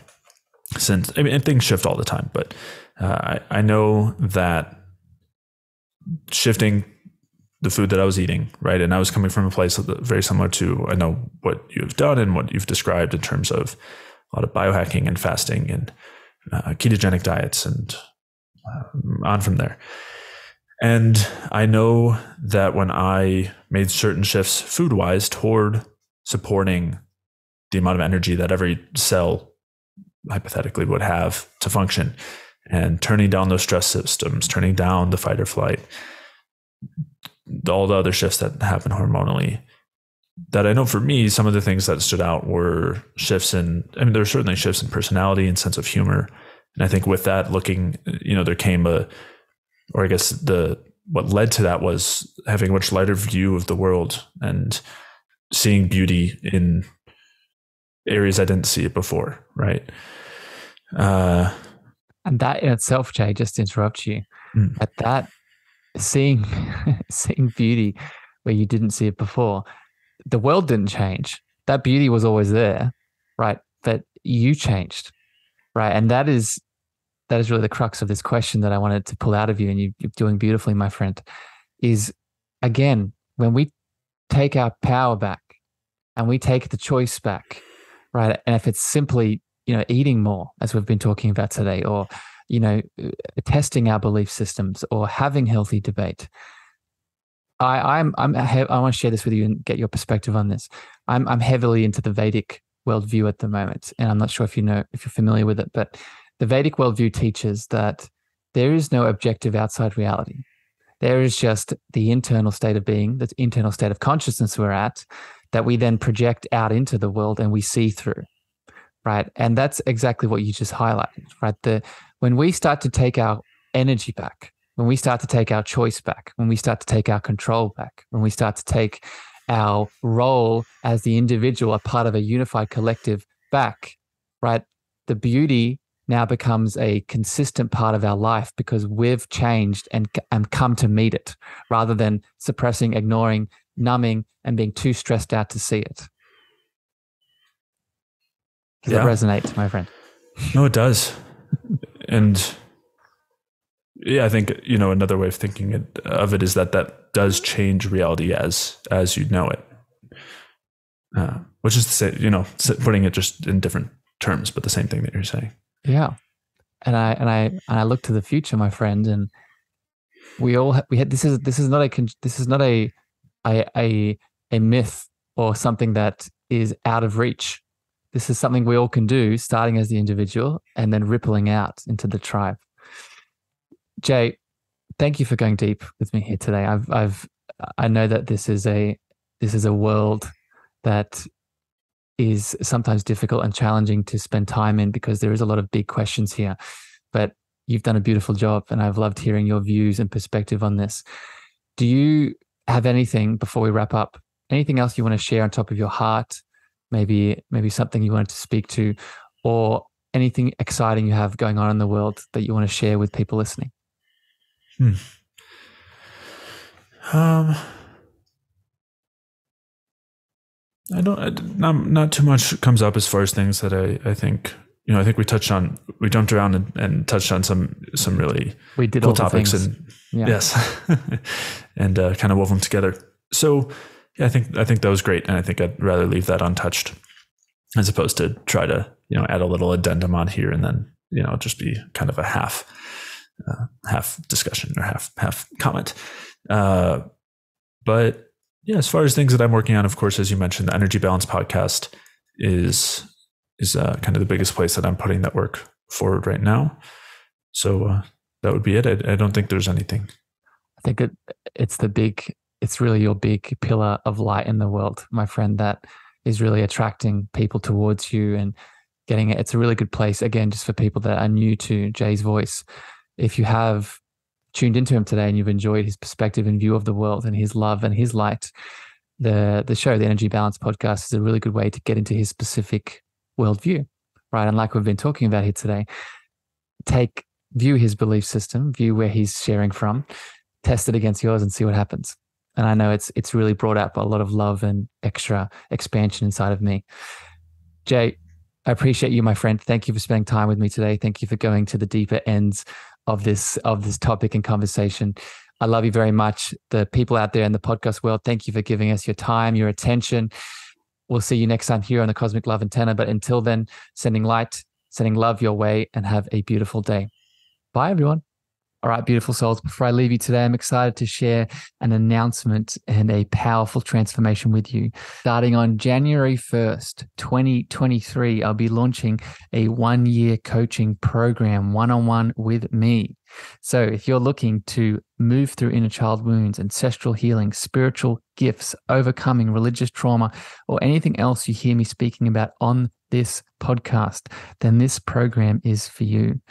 since. And things shift all the time, but I know that shifting the food that I was eating, right, and I was coming from a place very similar to, I know what you've done and what you've described in terms of a lot of biohacking and fasting and ketogenic diets and on from there. And I know that when I made certain shifts food-wise toward supporting the amount of energy that every cell hypothetically would have to function, and turning down those stress systems, turning down the fight or flight, all the other shifts that happen hormonally, that I know for me, some of the things that stood out were shifts in, there were certainly shifts in personality and sense of humor. And I think with that looking, there came what led to that was having a much lighter view of the world and seeing beauty in areas I didn't see it before. Right. And that in itself, Jay, just to interrupt you, at that seeing beauty where you didn't see it before, the world didn't change. That beauty was always there, right? But you changed, right? And that is really the crux of this question that I wanted to pull out of you, and you're doing beautifully, my friend, is, again, when we take our power back and we take the choice back, right? And if it's simply, eating more, as we've been talking about today, or, testing our belief systems or having healthy debate. I want to share this with you and get your perspective on this. I'm heavily into the Vedic worldview at the moment, and I'm not sure if you're familiar with it, but the Vedic worldview teaches that there is no objective outside reality. There is just the internal state of being, the internal state of consciousness we're at, that we then project out into the world and we see through, right? And that's exactly what you just highlighted, right? When we start to take our energy back, when we start to take our choice back, when we start to take our control back, when we start to take our role as the individual, a part of a unified collective back, right? The beauty now becomes a consistent part of our life because we've changed and come to meet it, rather than suppressing, ignoring, numbing, and being too stressed out to see it. Does it resonate, my friend? No, it does. And yeah, I think, another way of thinking of it is that does change reality as you know it. Which is to say, putting it just in different terms, but the same thing that you're saying. Yeah. And I look to the future, my friend, and this is not a myth or something that is out of reach. This is something we all can do, starting as the individual and then rippling out into the tribe. Jay, thank you for going deep with me here today. I know that this is a world that is sometimes difficult and challenging to spend time in because there is a lot of big questions here. But you've done a beautiful job, and I've loved hearing your views and perspective on this. Do you have anything, before we wrap up, anything else you want to share on top of your heart? Maybe something you wanted to speak to, or anything exciting you have going on in the world that you want to share with people listening? Not too much comes up as far as things that I think, I think we jumped around and touched on some really cool topics, and yes, and kind of wove them together. So yeah, I think that was great. And I think I'd rather leave that untouched as opposed to try to, add a little addendum on here and then, just be kind of a half discussion or half comment. But yeah, as far as things that I'm working on, of course, as you mentioned, the Energy Balance podcast is kind of the biggest place that I'm putting that work forward right now. So that would be it. I don't think there's anything. I think it's really your big pillar of light in the world, my friend, that is really attracting people towards you and getting it. It's a really good place, again, just for people that are new to Jay's voice. If you have tuned into him today and you've enjoyed his perspective and view of the world and his love and his light, the show, the Energy Balance podcast, is a really good way to get into his specific worldview, right? And like we've been talking about here today, view his belief system, view where he's sharing from, test it against yours and see what happens. And I know it's really brought up a lot of love and extra expansion inside of me. Jay, I appreciate you, my friend. Thank you for spending time with me today. Thank you for going to the deeper ends of this topic and conversation. I love you very much. The people out there in the podcast world, thank you for giving us your time, your attention. We'll see you next time here on the Cosmic Love Antenna. But until then, sending light, sending love your way, and have a beautiful day. Bye, everyone. All right, beautiful souls. Before I leave you today, I'm excited to share an announcement and a powerful transformation with you. Starting on January 1st, 2023, I'll be launching a 1-year coaching program, one-on-one with me. So if you're looking to move through inner child wounds, ancestral healing, spiritual gifts, overcoming religious trauma, or anything else you hear me speaking about on this podcast, then this program is for you.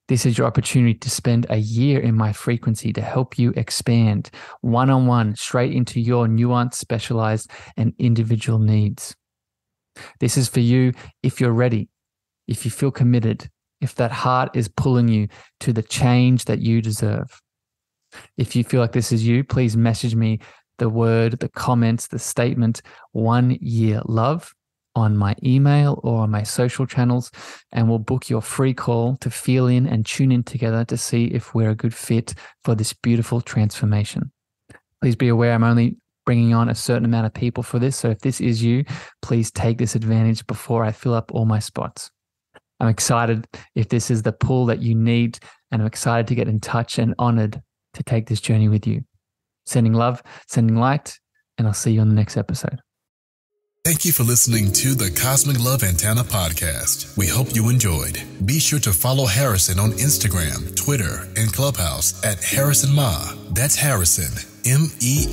This is your opportunity to spend a year in my frequency to help you expand one-on-one straight into your nuanced, specialized, and individual needs. This is for you if you're ready, if you feel committed, if that heart is pulling you to the change that you deserve. If you feel like this is you, please message me the word, the comments, the statement, 1 year love on my email or on my social channels, and we'll book your free call to feel in and tune in together to see if we're a good fit for this beautiful transformation. Please be aware I'm only bringing on a certain amount of people for this. So if this is you, please take this advantage before I fill up all my spots. I'm excited if this is the pull that you need, and I'm excited to get in touch and honored to take this journey with you. Sending love, sending light, and I'll see you on the next episode. Thank you for listening to the Cosmic Love Antenna podcast. We hope you enjoyed. Be sure to follow Harrison on Instagram, Twitter, and Clubhouse at Harrison Ma. That's Harrison, Meagher.